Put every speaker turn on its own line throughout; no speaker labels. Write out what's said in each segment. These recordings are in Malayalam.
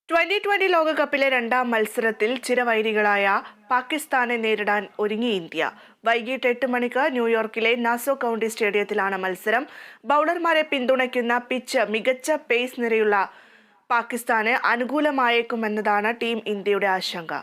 2020 ലോകകപ്പിലെ രണ്ടാം മത്സരത്തിൽ ചിരവൈരികളായ പാകിസ്ഥാനെ നേരിടാൻ ഒരുങ്ങി ഇന്ത്യ. വൈകിട്ട് 8 മണിക്ക് ന്യൂയോർക്കിലെ നാസോ കൗണ്ടി സ്റ്റേഡിയത്തിലാണ് മത്സരം. ബൗളർമാരെ പിന്തുണയ്ക്കുന്ന പിച്ച് മികച്ച പേസ് നിരയുള്ള പാകിസ്ഥാന് അനുകൂലമായേക്കുമെന്നതാണ് ടീം ഇന്ത്യയുടെ ആശങ്ക.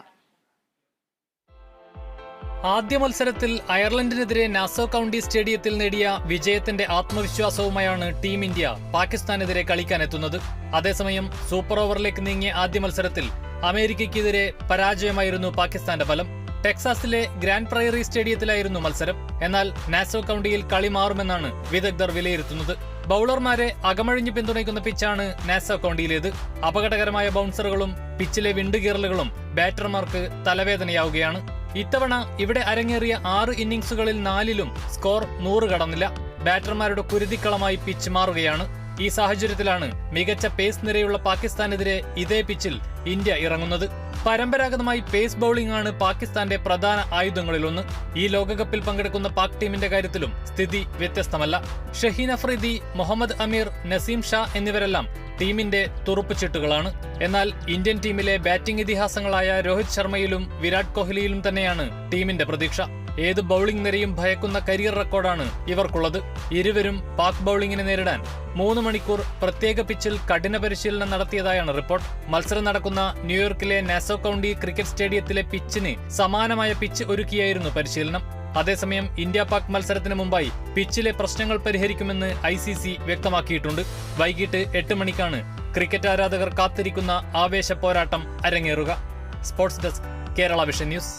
ആദ്യ മത്സരത്തിൽ അയർലൻഡിനെതിരെ നാസോ കൗണ്ടി സ്റ്റേഡിയത്തിൽ നേടിയ വിജയത്തിന്റെ ആത്മവിശ്വാസവുമായാണ് ടീം ഇന്ത്യ പാകിസ്ഥാനെതിരെ കളിക്കാനെത്തുന്നത്. അതേസമയം സൂപ്പർ ഓവറിലേക്ക് നീങ്ങിയ ആദ്യ മത്സരത്തിൽ അമേരിക്കയ്ക്കെതിരെ പരാജയമായിരുന്നു പാകിസ്ഥാന്റെ ഫലം. ടെക്സാസിലെ ഗ്രാൻഡ് പ്രയറി സ്റ്റേഡിയത്തിലായിരുന്നു മത്സരം. എന്നാൽ നാസോ കൗണ്ടിയിൽ കളി മാറുമെന്നാണ് വിദഗ്ധർ വിലയിരുത്തുന്നത്. ബൌളർമാരെ അകമഴിഞ്ഞ് പിന്തുണയ്ക്കുന്ന പിച്ചാണ് നാസോ കൗണ്ടിയിലേത്. അപകടകരമായ ബൗൺസറുകളും പിച്ചിലെ വിണ്ടുകീറലുകളും ബാറ്റർമാർക്ക് തലവേദനയാവുകയാണ്. ഇത്തവണ ഇവിടെ അരങ്ങേറിയ 6 ഇന്നിംഗ്സുകളിൽ 4ലും സ്കോർ 100 കടന്നില്ല. ബാറ്റർമാരുടെ കുരുതിക്കളമായി പിച്ച് മാറുകയാണ്. ഈ സാഹചര്യത്തിലാണ് മികച്ച പേസ് നിരയുള്ള പാകിസ്ഥാനെതിരെ ഇതേ പിച്ചിൽ ഇന്ത്യ ഇറങ്ങുന്നത്. പരമ്പരാഗതമായി പേസ് ബൌളിംഗ് ആണ് പാകിസ്ഥാന്റെ പ്രധാന ആയുധങ്ങളിലൊന്ന്. ഈ ലോകകപ്പിൽ പങ്കെടുക്കുന്ന പാക് ടീമിന്റെ കാര്യത്തിലും സ്ഥിതി വ്യത്യസ്തമല്ല. ഷഹീൻ അഫ്രീദി, മുഹമ്മദ് അമീർ, നസീം ഷാ എന്നിവരെല്ലാം ടീമിന്റെ തുറുപ്പുചിട്ടുകളാണ്. എന്നാൽ ഇന്ത്യൻ ടീമിലെ ബാറ്റിംഗ് ഇതിഹാസങ്ങളായ രോഹിത് ശർമ്മയിലും വിരാട് കോഹ്ലിയിലും തന്നെയാണ് ടീമിന്റെ പ്രതീക്ഷ. ഏത് ബൌളിംഗ് നിരയും ഭയക്കുന്ന കരിയർ റെക്കോർഡാണ് ഇവർക്കുള്ളത്. ഇരുവരും പാക് ബൌളിംഗിനെ നേരിടാൻ 3 മണിക്കൂർ പ്രത്യേക പിച്ചിൽ കഠിന പരിശീലനം നടത്തിയതായാണ് റിപ്പോർട്ട്. മത്സരം നടക്കുന്ന ന്യൂയോർക്കിലെ നാസോ കൗണ്ടി ക്രിക്കറ്റ് സ്റ്റേഡിയത്തിലെ പിച്ചിന് സമാനമായ പിച്ച് ഒരുക്കിയായിരുന്നു പരിശീലനം. അതേസമയം ഇന്ത്യ പാക് മത്സരത്തിന് മുമ്പായി പിച്ചിലെ പ്രശ്നങ്ങൾ പരിഹരിക്കുമെന്ന് ICC വ്യക്തമാക്കിയിട്ടുണ്ട്. വൈകിട്ട് 8 മണിക്കാണ് ക്രിക്കറ്റ് ആരാധകർ കാത്തിരിക്കുന്ന ആവേശ പോരാട്ടം അരങ്ങേറുക. Sports desk, Kerala vision news.